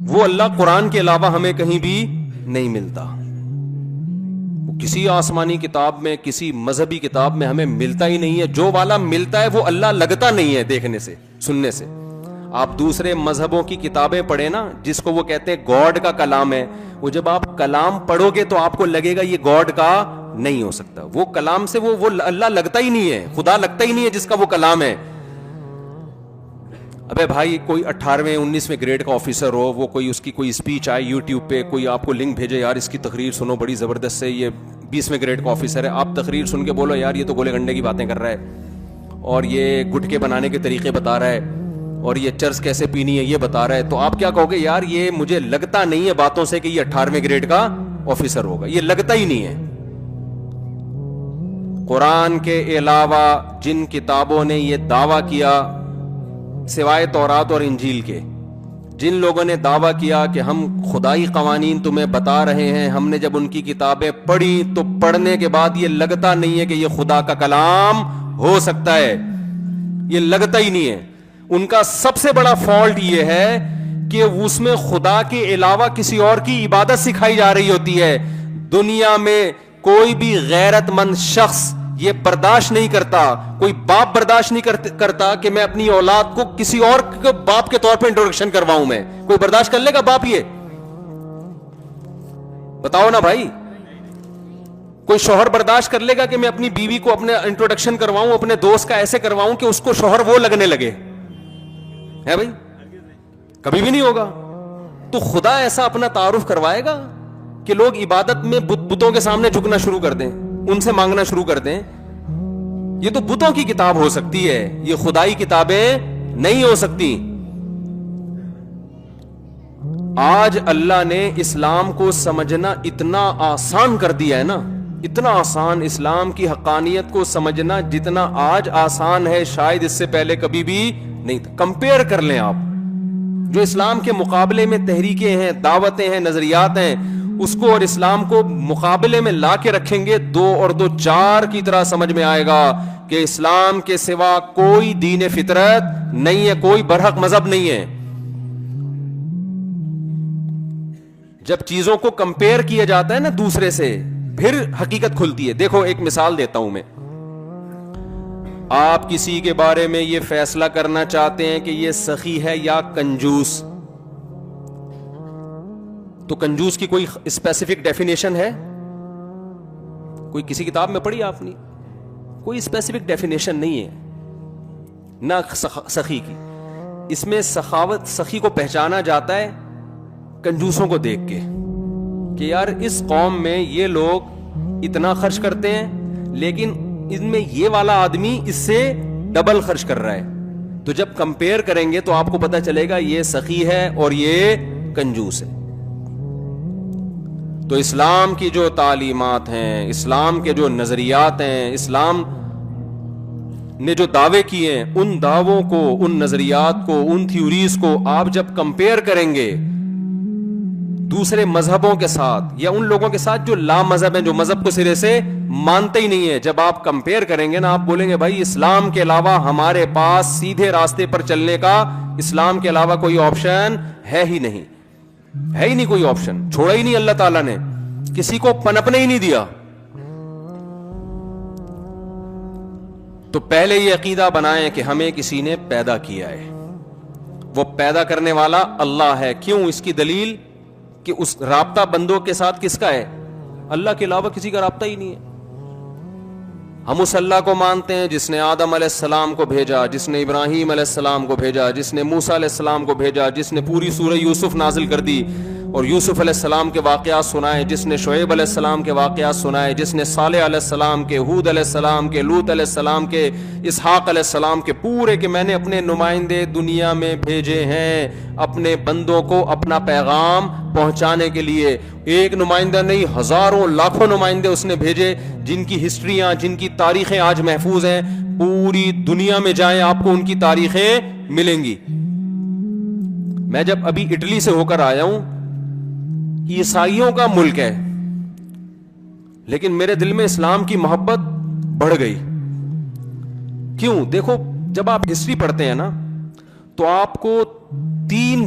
وہ اللہ قرآن کے علاوہ ہمیں کہیں بھی نہیں ملتا. کسی آسمانی کتاب میں, کسی مذہبی کتاب میں ہمیں ملتا ہی نہیں ہے. جو والا ملتا ہے وہ اللہ لگتا نہیں ہے دیکھنے سے, سننے سے. آپ دوسرے مذہبوں کی کتابیں پڑھیں نا, جس کو وہ کہتے ہیں گاڈ کا کلام ہے, وہ جب آپ کلام پڑھو گے تو آپ کو لگے گا یہ گاڈ کا نہیں ہو سکتا. وہ کلام سے وہ اللہ لگتا ہی نہیں ہے, خدا لگتا ہی نہیں ہے جس کا وہ کلام ہے. ابے بھائی کوئی 18ویں 19ویں گریڈ کا آفیسر ہو, وہ کوئی اس کی کوئی اسپیچ آئے یوٹیوب پہ, کوئی آپ کو لنک بھیجے, یار اس کی تقریر سنو بڑی زبردست ہے, یہ 20ویں گریڈ کا آفیسر ہے, آپ تقریر سن کے بولو یار یہ تو گولے گنڈے کی باتیں کر رہا ہے, اور یہ گٹکے بنانے کے طریقے بتا رہا ہے, اور یہ چرس کیسے پینی ہے یہ بتا رہا ہے, تو آپ کیا کہو گے؟ یار یہ مجھے لگتا نہیں ہے باتوں سے کہ یہ 18ویں گریڈ کا آفیسر ہوگا, یہ لگتا ہی نہیں ہے. قرآن کے علاوہ جن کتابوں نے یہ دعویٰ کیا, سوائے تورات اور انجیل کے, جن لوگوں نے دعویٰ کیا کہ ہم خدائی قوانین تمہیں بتا رہے ہیں, ہم نے جب ان کی کتابیں پڑھی تو پڑھنے کے بعد یہ لگتا نہیں ہے کہ یہ خدا کا کلام ہو سکتا ہے, یہ لگتا ہی نہیں ہے. ان کا سب سے بڑا فالٹ یہ ہے کہ اس میں خدا کے علاوہ کسی اور کی عبادت سکھائی جا رہی ہوتی ہے. دنیا میں کوئی بھی غیرت مند شخص یہ برداشت نہیں کرتا, کوئی باپ برداشت نہیں کرتا کہ میں اپنی اولاد کو کسی اور باپ کے طور پہ انٹروڈکشن کرواؤں. میں کوئی برداشت کر لے گا باپ؟ یہ بتاؤ نا بھائی. کوئی شوہر برداشت کر لے گا کہ میں اپنی بیوی کو اپنے انٹروڈکشن کرواؤں, اپنے دوست کا ایسے کرواؤں کہ اس کو شوہر وہ لگنے لگے؟ ہے بھائی, کبھی بھی نہیں ہوگا. تو خدا ایسا اپنا تعارف کروائے گا کہ لوگ عبادت میں بتوں کے سامنے جھکنا شروع کر دیں, ان سے مانگنا شروع کر دیں؟ یہ تو بتوں کی کتاب ہو سکتی ہے, یہ خدائی کتابیں نہیں ہو سکتی. آج اللہ نے اسلام کو سمجھنا اتنا آسان کر دیا ہے نا, اتنا آسان. اسلام کی حقانیت کو سمجھنا جتنا آج آسان ہے شاید اس سے پہلے کبھی بھی نہیں تھا. کمپیئر کر لیں آپ, جو اسلام کے مقابلے میں تحریکیں ہیں, دعوتیں ہیں, نظریات ہیں, اس کو اور اسلام کو مقابلے میں لا کے رکھیں گے, 2 اور 2 4 کی طرح سمجھ میں آئے گا کہ اسلام کے سوا کوئی دین فطرت نہیں ہے, کوئی برحق مذہب نہیں ہے. جب چیزوں کو کمپیئر کیا جاتا ہے نا دوسرے سے, پھر حقیقت کھلتی ہے. دیکھو ایک مثال دیتا ہوں میں. آپ کسی کے بارے میں یہ فیصلہ کرنا چاہتے ہیں کہ یہ سخی ہے یا کنجوس, تو کنجوس کی کوئی اسپیسیفک ڈیفینیشن ہے؟ کوئی کسی کتاب میں پڑھی آپ نے؟ کوئی اسپیسیفک ڈیفینیشن نہیں ہے نہ سخی کی. اس میں سخاوت, سخی کو پہچانا جاتا ہے کنجوسوں کو دیکھ کے کہ یار اس قوم میں یہ لوگ اتنا خرچ کرتے ہیں لیکن ان میں یہ والا آدمی اس سے ڈبل خرچ کر رہا ہے. تو جب کمپیئر کریں گے تو آپ کو پتا چلے گا یہ سخی ہے اور یہ کنجوس ہے. تو اسلام کی جو تعلیمات ہیں, اسلام کے جو نظریات ہیں, اسلام نے جو دعوے کیے ہیں, ان دعووں کو, ان نظریات کو, ان تھیوریز کو آپ جب کمپیئر کریں گے دوسرے مذہبوں کے ساتھ یا ان لوگوں کے ساتھ جو لا مذہب ہیں, جو مذہب کو سرے سے مانتے ہی نہیں ہے, جب آپ کمپیئر کریں گے نا, آپ بولیں گے بھائی اسلام کے علاوہ ہمارے پاس سیدھے راستے پر چلنے کا, اسلام کے علاوہ کوئی آپشن ہے ہی نہیں, ہے ہی نہیں کوئی آپشن, چھوڑا ہی نہیں اللہ تعالیٰ نے, کسی کو پنپنے ہی نہیں دیا. تو پہلے یہ عقیدہ بنائیں کہ ہمیں کسی نے پیدا کیا ہے, وہ پیدا کرنے والا اللہ ہے. کیوں؟ اس کی دلیل کہ اس رابطہ بندوں کے ساتھ کس کا ہے؟ اللہ کے علاوہ کسی کا رابطہ ہی نہیں ہے. ہم اس اللہ کو مانتے ہیں جس نے آدم علیہ السلام کو بھیجا, جس نے ابراہیم علیہ السلام کو بھیجا, جس نے موسیٰ علیہ السلام کو بھیجا, جس نے پوری سورہ یوسف نازل کر دی اور یوسف علیہ السلام کے واقعات سنائے, جس نے شعیب علیہ السلام کے واقعات سنائے, جس نے صالح علیہ السلام کے, ہود علیہ السلام کے, لوط علیہ السلام کے, اسحاق علیہ السلام کے, پورے کہ میں نے اپنے نمائندے دنیا میں بھیجے ہیں اپنے بندوں کو اپنا پیغام پہنچانے کے لیے. ایک نمائندہ نہیں, ہزاروں لاکھوں نمائندے اس نے بھیجے, جن کی ہسٹریاں, جن کی تاریخیں آج محفوظ ہیں. پوری دنیا میں جائیں آپ کو ان کی تاریخیں ملیں گی. میں جب ابھی اٹلی سے ہو کر آیا ہوں, عیسائیوں کا ملک ہے لیکن میرے دل میں اسلام کی محبت بڑھ گئی. کیوں؟ دیکھو جب آپ ہسٹری پڑھتے ہیں نا تو آپ کو 3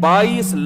22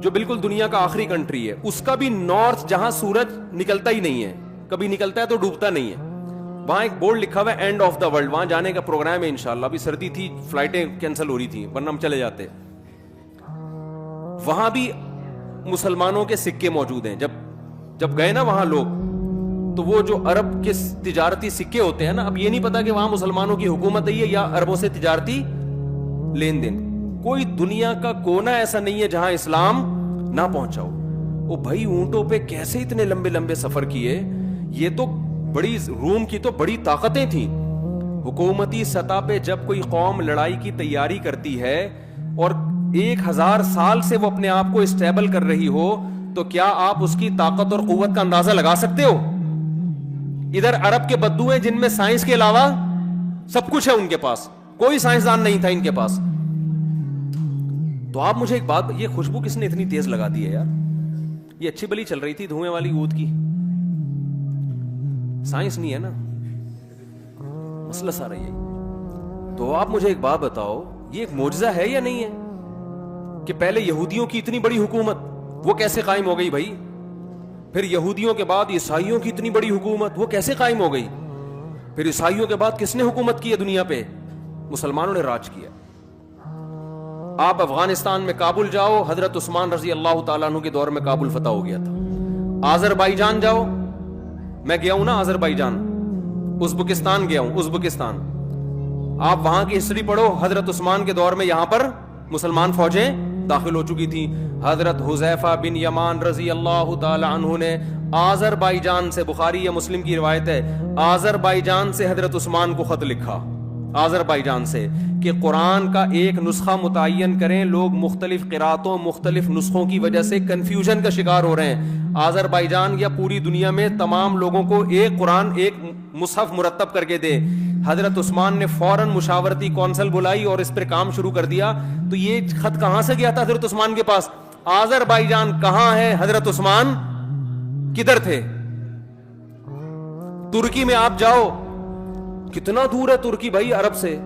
جو بالکل دنیا کا آخری کنٹری ہے, اس کا بھی نارتھ جہاں سورج نکلتا ہی نہیں ہے, کبھی نکلتا ہے تو ڈوبتا نہیں ہے, وہاں ایک بورڈ لکھا ہوا ہے اینڈ آف دا ورلڈ. وہاں جانے کا پروگرام ہے انشاءاللہ. ابھی سردی تھی, فلائٹیں کینسل ہو رہی تھی, ورنہ ہم چلے جاتے. وہاں بھی مسلمانوں کے سکے موجود ہیں. جب گئے نا وہاں لوگ, تو وہ جو عرب کے تجارتی سکے ہوتے ہیں نا, اب یہ نہیں پتا کہ وہاں مسلمانوں کی حکومت ہے یا عربوں سے تجارتی لین دین. کوئی دنیا کا کونا ایسا نہیں ہے جہاں اسلام نہ پہنچا ہو. وہ بھائی اونٹوں پہ کیسے اتنے لمبے لمبے سفر کیے. یہ تو بڑی, روم کی تو بڑی طاقتیں تھیں. حکومتی سطح پہ جب کوئی قوم لڑائی کی تیاری کرتی ہے اور 1000 سال سے وہ اپنے آپ کو اسٹیبل کر رہی ہو, تو کیا آپ اس کی طاقت اور قوت کا اندازہ لگا سکتے ہو؟ ادھر عرب کے بدو ہیں جن میں سائنس کے علاوہ سب کچھ ہے ان کے پاس, کوئی سائنسدان نہیں تھا ان کے پاس. تو آپ مجھے ایک بات, یہ خوشبو کس نے اتنی تیز لگا دی ہے یار؟ یہ اچھی بلی چل رہی تھی دھوئیں والی عود کی, سائنس نہیں ہے نا, مسئلہ سارا یہی. تو آپ مجھے ایک بات بتاؤ, یہ ایک معجزہ ہے یا نہیں ہے کہ پہلے یہودیوں کی اتنی بڑی حکومت وہ کیسے قائم ہو گئی بھائی؟ پھر یہودیوں کے بعد عیسائیوں کی اتنی بڑی حکومت وہ کیسے قائم ہو گئی؟ پھر عیسائیوں کے بعد کس نے حکومت کی ہے دنیا پہ؟ مسلمانوں نے راج کیا. آپ افغانستان میں کابل جاؤ, حضرت عثمان رضی اللہ تعالیٰ عنہ کے دور میں کابل فتح ہو گیا تھا. آذربائیجان جاؤ, میں گیا ہوں نا آذربائیجان, ازبکستان گیا ہوں, ازبکستان, آپ وہاں کی ہسٹری پڑھو. حضرت عثمان کے دور میں یہاں پر مسلمان فوجیں داخل ہو چکی تھی. حضرت حذیفہ بن یمان رضی اللہ تعالی عنہ نے آذربائیجان سے, بخاری یا مسلم کی روایت ہے, آذربائیجان سے حضرت عثمان کو خط لکھا, آذربائیجان سے, کہ قرآن کا ایک نسخہ متعین کریں. لوگ مختلف قراتوں, مختلف نسخوں کی وجہ سے کنفیوژن کا شکار ہو رہے ہیں. آذربائیجان یا پوری دنیا میں تمام لوگوں کو ایک قرآن, ایک مصحف مرتب کر کے دے. حضرت عثمان نے فوراً مشاورتی کونسل بلائی اور اس پر کام شروع کر دیا. تو یہ خط کہاں سے گیا تھا حضرت عثمان کے پاس؟ آذربائیجان کہاں ہے؟ حضرت عثمان کدھر تھے؟ ترکی میں آپ جاؤ, کتنا دور ہے ترکی بھائی عرب سے.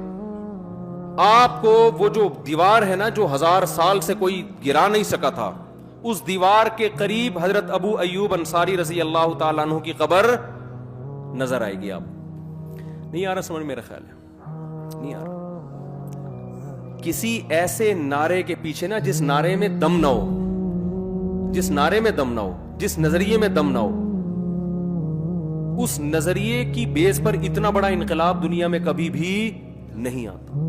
آپ کو وہ جو دیوار ہے نا جو 1000 سال سے کوئی گرا نہیں سکا تھا, اس دیوار کے قریب حضرت ابو ایوب انصاری رضی اللہ تعالیٰ عنہ کی قبر نظر آئے گی. آپ نہیں آ رہا سمجھ, میرا خیال ہے نہیں آ رہا. کسی ایسے نعرے کے پیچھے نا جس نعرے میں دم نہ ہو, جس نعرے میں دم نہ ہو, جس نظریے میں دم نہ ہو, اس نظریے کی بیس پر اتنا بڑا انقلاب دنیا میں کبھی بھی نہیں آتا.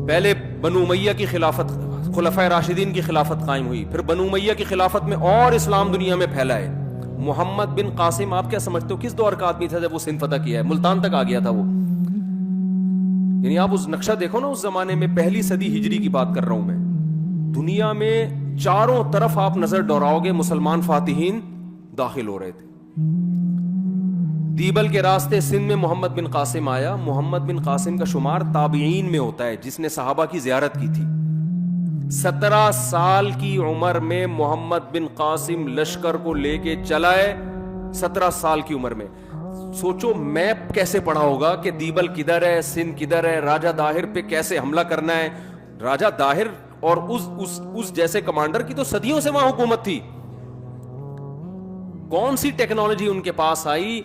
پہلے بنو امیہ کی خلافت, خلفائے راشدین کی خلافت قائم ہوئی, پھر بنو امیہ کی خلافت میں اور اسلام دنیا میں پھیلا ہے. محمد بن قاسم, آپ کیا سمجھتے ہو کس دور کا آدمی تھا جب وہ سندھ فتح کیا ہے؟ ملتان تک آ گیا تھا وہ. یعنی آپ اس نقشہ دیکھو نا, اس زمانے میں, پہلی صدی ہجری کی بات کر رہا ہوں میں, دنیا میں چاروں طرف آپ نظر دوڑاؤ گے مسلمان فاتحین داخل ہو رہے تھے. دیبل کے راستے سندھ میں محمد بن قاسم آیا. محمد بن قاسم کا شمار تابعین میں ہوتا ہے جس نے صحابہ کی زیارت کی تھی. 17 سال کی عمر میں محمد بن قاسم لشکر کو لے کے چلا ہے. 17 سال کی عمر میں. سوچو میپ کیسے پڑا ہوگا کہ دیبل کدھر ہے, سندھ کدھر ہے, راجہ داہر پہ کیسے حملہ کرنا ہے. راجہ داہر اور اس جیسے کمانڈر کی تو صدیوں سے وہاں حکومت تھی. کون سی ٹیکنالوجی ان کے پاس آئی,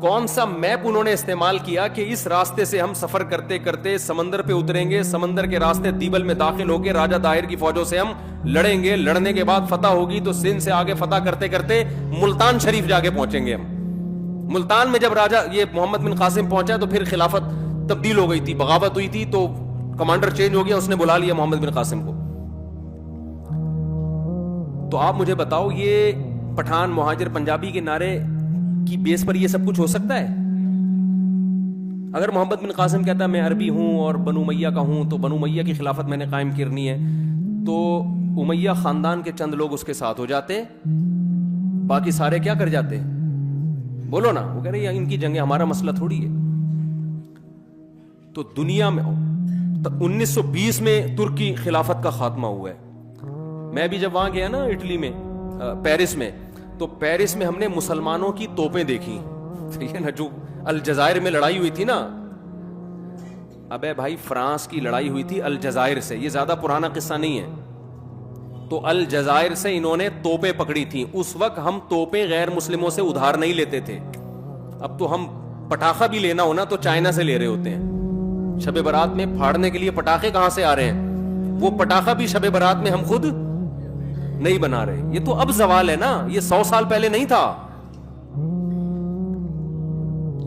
کون سا میپ انہوں نے استعمال کیا کہ اس راستے سے ہم سفر کرتے کرتے سمندر پہ اتریں گے, سمندر کے راستے دیبل میں داخل ہو کے راجہ داہر کی فوجوں سے ہم لڑیں گے, لڑنے کے بعد فتح ہوگی تو سندھ سے آگے فتح کرتے کرتے ملتان شریف جا کے پہنچیں گے ہم. ملتان میں جب راجہ یہ محمد بن قاسم پہنچا تو پھر خلافت تبدیل ہو گئی تھی, بغاوت ہوئی تھی, تو کمانڈر چینج ہو گیا, اس نے بلا لیا محمد بن قاسم کو. تو آپ مجھے بتاؤ یہ پٹھان مہاجر پنجابی کے نعرے کی بیس پر یہ سب کچھ ہو سکتا ہے؟ اگر محمد بن قاسم کہتا ہے میں عربی ہوں اور بنو امیہ کا ہوں تو بنو امیہ کی خلافت میں نے قائم کرنی ہے, تو امیہ خاندان کے چند لوگ اس کے ساتھ ہو جاتے, باقی سارے کیا کر جاتے؟ بولو نا. وہ کہہ رہے ہیں ان کی جنگیں ہمارا مسئلہ تھوڑی ہے. تو دنیا میں 1920 میں ترکی خلافت کا خاتمہ ہوا ہے. میں بھی جب وہاں گیا نا اٹلی میں, پیرس میں, تو پیرس میں ہم نے مسلمانوں کی توپیں دیکھی. ٹھیک ہے نا, جو الجزائر میں لڑائی ہوئی تھی نا, ابے بھائی فرانس کی لڑائی ہوئی تھی الجزائر سے, یہ زیادہ پرانا قصہ نہیں ہے. تو الجزائر سے انہوں نے توپیں پکڑی تھیں. اس وقت ہم توپیں غیر مسلموں سے ادھار نہیں لیتے تھے. اب تو ہم پٹاخہ بھی لینا ہونا تو چائنا سے لے رہے ہوتے ہیں. شب برات میں پھاڑنے کے لیے پٹاخے کہاں سے آ رہے ہیں؟ وہ پٹاخہ بھی شب برات میں ہم خود نہیں بنا رہے. یہ تو اب زوال ہے نا, یہ 100 سال پہلے نہیں تھا.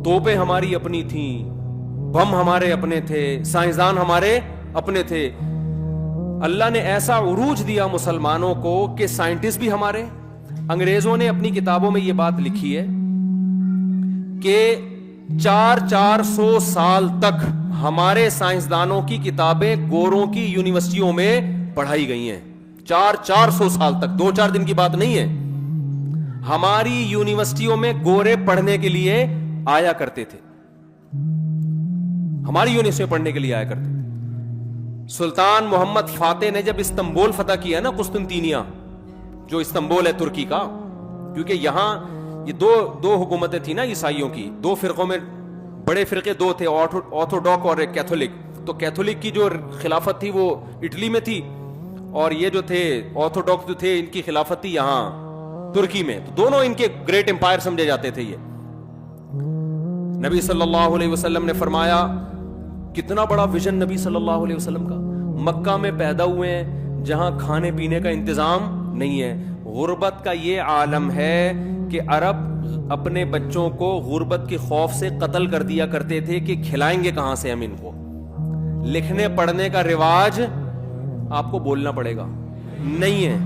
توپیں ہماری اپنی تھیں, بم ہمارے اپنے تھے, سائنسدان ہمارے اپنے تھے. اللہ نے ایسا عروج دیا مسلمانوں کو کہ سائنٹسٹ بھی ہمارے. انگریزوں نے اپنی کتابوں میں یہ بات لکھی ہے کہ 400 سال تک ہمارے سائنسدانوں کی کتابیں گوروں کی یونیورسٹیوں میں پڑھائی گئی ہیں. 400 سال تک, 2-4 دن کی بات نہیں ہے. ہماری یونیورسٹیوں میں گورے پڑھنے کے لیے آیا کرتے تھے, ہماری یونیورسٹی میں پڑھنے کے لیے آیا کرتے تھے. سلطان محمد فاتح نے جب استنبول فتح کیا نا, قسطنطینیہ جو استنبول ہے ترکی کا, کیونکہ یہاں یہ دو حکومتیں تھیں نا عیسائیوں کی, 2 فرقوں میں بڑے فرقے 2 تھے, آرتھوڈاکس اور کیتھولک. تو کیتھولک کی جو خلافت تھی وہ اٹلی میں تھی, اور یہ جو تھے آرتھوڈاکس جو تھے ان کی خلافت تھی یہاں ترکی میں. تو دونوں ان کے گریٹ امپائر سمجھے جاتے تھے. یہ نبی صلی اللہ علیہ وسلم نے فرمایا, کتنا بڑا ویژن نبی صلی اللہ علیہ وسلم کا. مکہ میں پیدا ہوئے ہیں جہاں کھانے پینے کا انتظام نہیں ہے. غربت کا یہ عالم ہے کہ عرب اپنے بچوں کو غربت کے خوف سے قتل کر دیا کرتے تھے کہ کھلائیں گے کہاں سے ہم ان کو. لکھنے پڑھنے کا رواج آپ کو بولنا پڑے گا نہیں ہے,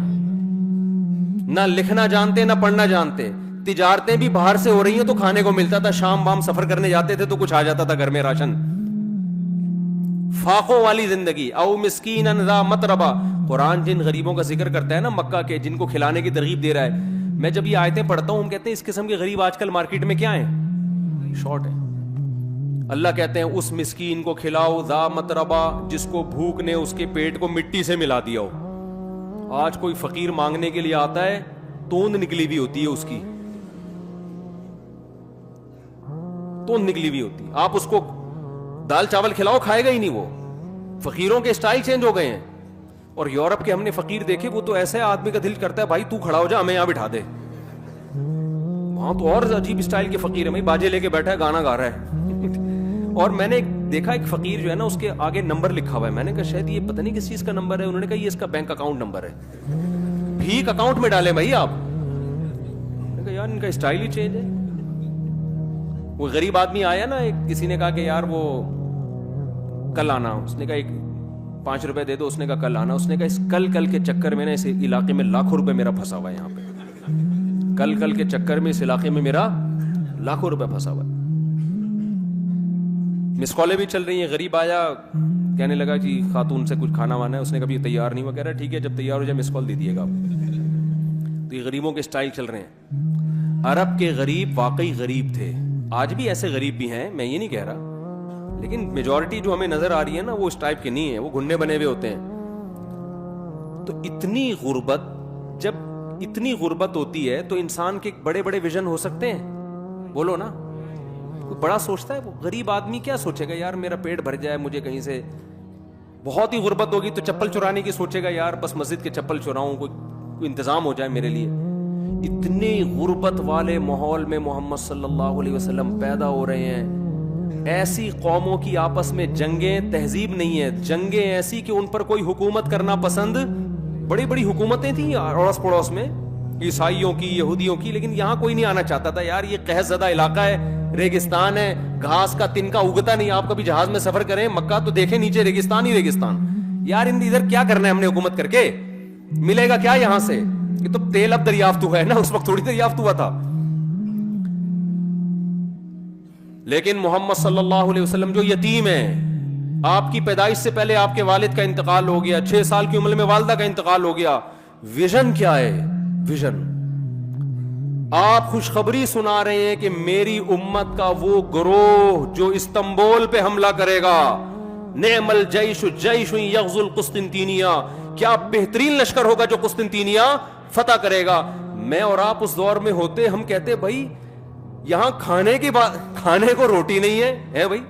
نہ لکھنا جانتے نہ پڑھنا جانتے. تجارتیں بھی باہر سے ہو رہی ہیں تو کھانے کو ملتا تھا, شام وام سفر کرنے جاتے تھے تو کچھ آ جاتا تھا گھر میں راشن. فاقوں والی زندگی. او مسکینا ذا متربہ, قرآن جن غریبوں کا ذکر کرتا ہے نا مکہ کے, جن کو کھلانے کی ترغیب دے رہا ہے, میں جب یہ آیتیں پڑھتا ہوں ہم کہتے ہیں اس قسم کے غریب آج کل مارکیٹ میں کیا ہیں, شارٹ ہے. اللہ کہتے ہیں اس مسکین کو کھلاؤ ذا متربہ جس کو بھوک نے اس کے پیٹ کو مٹی سے ملا دیا ہو. آج کوئی فقیر مانگنے کے لیے آتا ہے, توند نکلی بھی ہوتی ہے اس کی, توند نکلی بھی ہوتی. آپ اس کو دال چاول کھلاؤ کھائے گا ہی نہیں. وہ فقیروں کے اسٹائل چینج ہو گئے ہیں. اور یورپ کے ہم نے فقیر دیکھے, وہ تو ایسے آدمی کا دل کرتا ہے بھائی تو کھڑا ہو جا ہمیں یہاں بٹھا دے. وہاں تو اور عجیب اسٹائل کے فقیر ہے, بھائی باجے لے کے بیٹھا ہے گانا گا رہا ہے. اور میں نے دیکھا ایک فقیر جو ہے نا اس کے آگے نمبر لکھا ہوا ہے. میں نے کہا شاید یہ پتہ نہیں کس چیز کا نمبر ہے. انہوں نے کہا یہ اس کا بینک اکاؤنٹ نمبر ہے. بھیک اکاؤنٹ میں ڈالیں بھائی آپ. میں نے کہا یار ان کا اسٹائل ہی چینج ہے. وہ غریب آدمی آیا نا, کسی نے کہا کہ یار وہ کل آنا. اس نے کہا ایک 5 روپے دے دو. اس نے کہا کل آنا. اس نے کہا اس کل کے چکر میں نا اس علاقے میں لاکھوں روپے میرا پھنسا ہوا ہے. یہاں پہ کل کے چکر میں اس علاقے میں میرا لاکھوں روپے پھنسا ہوا ہے. مس کالیں بھی چل رہی ہیں. غریب آیا, کہنے لگا جی خاتون سے کچھ کھانا وانا ہے. اس نے کبھی تیار نہیں ہوا. کہہ رہا ٹھیک ہے جب تیار ہو جائے مس کال دے دیے گا آپ. تو یہ غریبوں کے اسٹائل چل رہے ہیں. عرب کے غریب واقعی غریب تھے. آج بھی ایسے غریب بھی ہیں, میں یہ نہیں کہہ رہا, لیکن میجورٹی جو ہمیں نظر آ رہی ہے نا وہ اس ٹائپ کے نہیں ہیں. وہ گھننے بنے ہوئے ہوتے ہیں. تو اتنی غربت, جب اتنی غربت ہوتی ہے تو انسان کے بڑے بڑے ویژن ہو سکتے ہیں. بولو نا, بڑا سوچتا ہے. وہ غریب آدمی کیا سوچے گا, یار میرا پیٹ بھر جائے, مجھے کہیں سے. بہت ہی غربت ہوگی تو چپل چرانے کی سوچے گا, یار بس مسجد کے چپل چراؤں, کوئی انتظام ہو جائے میرے لیے. اتنی غربت والے ماحول میں محمد صلی اللہ علیہ وسلم پیدا ہو رہے ہیں. ایسی قوموں کی آپس میں جنگیں تہذیب نہیں ہے. جنگیں ایسی کہ ان پر کوئی حکومت کرنا پسند, بڑی بڑی حکومتیں تھیں اڑوس پڑوس میں, عیسائیوں کی, یہودیوں کی, لیکن یہاں کوئی نہیں آنا چاہتا تھا. یار یہ قحط زدہ علاقہ ہے, ریگستان ہے, گھاس کا تنکا اگتا نہیں. آپ کبھی جہاز میں سفر کریں مکہ تو دیکھیں نیچے ریگستان ہی ریگستان. یار ادھر کیا کرنا ہے ہم نے حکومت کر کے, ملے گا کیا یہاں سے. یہ تو تیل اب دریافت ہوا ہے نا, اس وقت تھوڑی دریافت ہوا تھا. لیکن محمد صلی اللہ علیہ وسلم جو یتیم ہے, آپ کی پیدائش سے پہلے آپ کے والد کا انتقال ہو گیا, 6 سال کی عمر میں والدہ کا انتقال ہو گیا. ویژن کیا ہے, ویژن. آپ خوشخبری سنا رہے ہیں کہ میری امت کا وہ گروہ جو استنبول پہ حملہ کرے گا, نعم الجیش جیش یغزو القسطنطینیہ, کیا بہترین لشکر ہوگا جو قسطنطینیہ فتح کرے گا. میں اور آپ اس دور میں ہوتے, ہم کہتے بھائی یہاں کھانے کو روٹی نہیں ہے بھائی,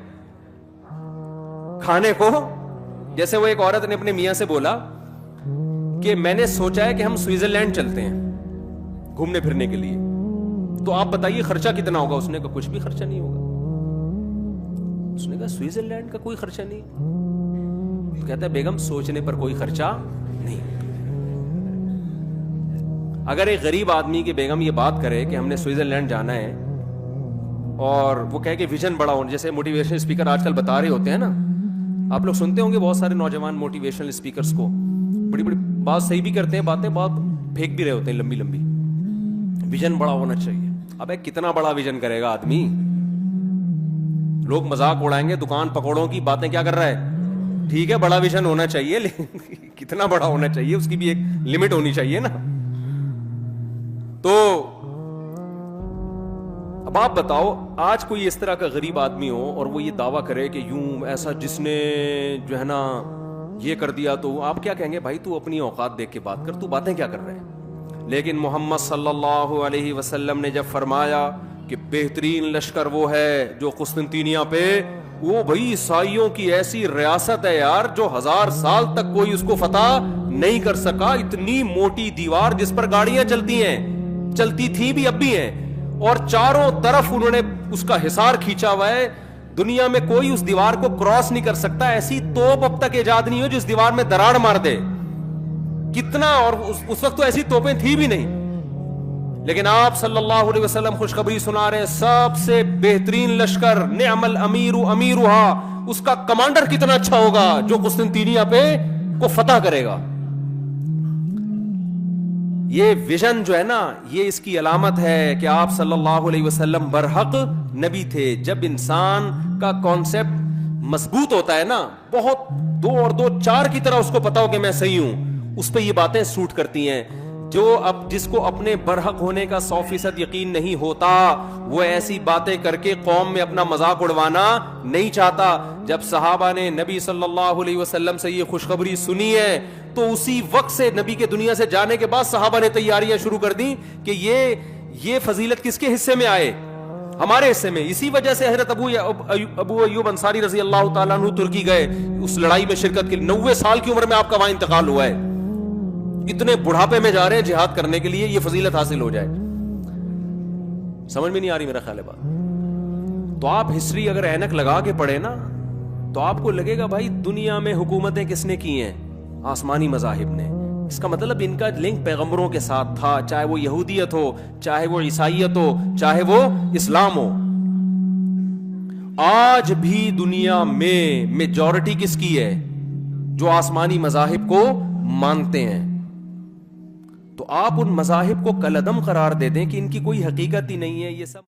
کھانے کو. جیسے وہ ایک عورت نے اپنے میاں سے بولا کہ میں نے سوچا ہے کہ ہم سوئٹزرلینڈ چلتے ہیں گھومنے پھرنے کے لیے, تو آپ بتائیے خرچہ کتنا ہوگا؟ اس نے کہا کچھ بھی خرچہ نہیں ہوگا. اس نے کہا سوئٹزرلینڈ کا کوئی خرچہ نہیں. کہتا ہے بیگم سوچنے پر کوئی خرچہ نہیں. اگر ایک غریب آدمی کی بیگم یہ بات کرے کہ ہم نے سوئٹزرلینڈ جانا ہے, اور وہ کہے کہ ویژن بڑا ہونا, جیسے موٹیویشن اسپیکر آج کل بتا رہے ہوتے ہیں نا, آپ لوگ سنتے ہوں گے بہت سارے نوجوان موٹیویشنل اسپیکرز کو, بڑی بڑی بات صحیح بھی کرتے ہیں, باتیں بہت پھینک بھی رہے ہوتے ہیں لمبی لمبی. ویژن بڑا ہونا چاہیے. ابے کتنا بڑا ویژن کرے گا آدمی؟ لوگ مذاق اڑائیں گے, دکان پکوڑوں کی باتیں کیا کر رہا ہے. ٹھیک ہے بڑا ویژن ہونا چاہیے, لیکن کتنا بڑا ہونا چاہیے, اس کی بھی ایک لمٹ ہونی چاہیے نا. تو اب آپ بتاؤ, آج کوئی اس طرح کا غریب آدمی ہو اور وہ یہ دعویٰ کرے کہ یوں ایسا جس نے جو ہے نا یہ کر دیا, تو آپ کیا کہیں گے؟ بھائی تو اپنی اوقات دیکھ کے بات کر, تو باتیں کیا کر رہے ہیں. لیکن محمد صلی اللہ علیہ وسلم نے جب فرمایا کہ بہترین لشکر وہ ہے جو قسطنطینیہ پہ, وہ بھائی عیسائیوں کی ایسی ریاست ہے یار جو 1000 سال تک کوئی اس کو فتح نہیں کر سکا. اتنی موٹی دیوار جس پر گاڑیاں چلتی ہیں, چلتی تھی بھی اب بھی ہیں, اور چاروں طرف انہوں نے اس کا حصار کھینچا ہوا ہے. دنیا میں کوئی اس دیوار کو کراس نہیں کر سکتا. ایسی توپ اب تک ایجاد نہیں ہو جس دیوار میں دراڑ مار دے. کتنا, اور اس وقت تو ایسی توپیں تھی بھی نہیں. لیکن آپ صلی اللہ علیہ وسلم خوشخبری سنا رہے ہیں, سب سے بہترین لشکر, نعم الامیر امیرھا, اس کا کمانڈر کتنا اچھا ہوگا جو قسطنطینیہ پہ کو فتح کرے گا. یہ ویژن جو ہے نا, یہ اس کی علامت ہے کہ آپ صلی اللہ علیہ وسلم برحق نبی تھے. جب انسان کا کانسیپٹ مضبوط ہوتا ہے نا, بہت 2 اور 2 4 کی طرح اس کو پتا ہو کہ میں صحیح ہوں, اس پہ یہ باتیں سوٹ کرتی ہیں. جو اب جس کو اپنے برحق ہونے کا 100% یقین نہیں ہوتا, وہ ایسی باتیں کر کے قوم میں اپنا مذاق اڑوانا نہیں چاہتا. جب صحابہ نے نبی صلی اللہ علیہ وسلم سے یہ خوشخبری سنی ہے, تو اسی وقت سے نبی کے دنیا سے جانے کے بعد صحابہ نے تیاریاں شروع کر دی کہ یہ فضیلت کس کے حصے میں آئے؟ ہمارے حصے میں. اسی وجہ سے حضرت ابو ایوب انصاری رضی اللہ تعالیٰ عنہ ترکی گئے اس لڑائی میں شرکت کے لیے. 90 سال کی عمر میں آپ کا وہاں انتقال ہوا ہے. اتنے بڑھاپے میں جا رہے ہیں جہاد کرنے کے لیے, یہ فضیلت حاصل ہو جائے. سمجھ میں نہیں آ رہی میرا خیال ہے بات. تو آپ ہسٹری اگر اینک لگا کے پڑھے نا, تو آپ کو لگے گا بھائی دنیا میں حکومتیں کس نے کی ہیں؟ آسمانی مذاہب نے. اس کا مطلب ان کا لنک پیغمبروں کے ساتھ تھا, چاہے وہ یہودیت ہو, چاہے وہ عیسائیت ہو, چاہے وہ اسلام ہو. آج بھی دنیا میں میجورٹی کس کی ہے؟ جو آسمانی مذاہب کو مانتے ہیں. تو آپ ان مذاہب کو کالعدم قرار دے دیں کہ ان کی کوئی حقیقت ہی نہیں ہے. یہ سب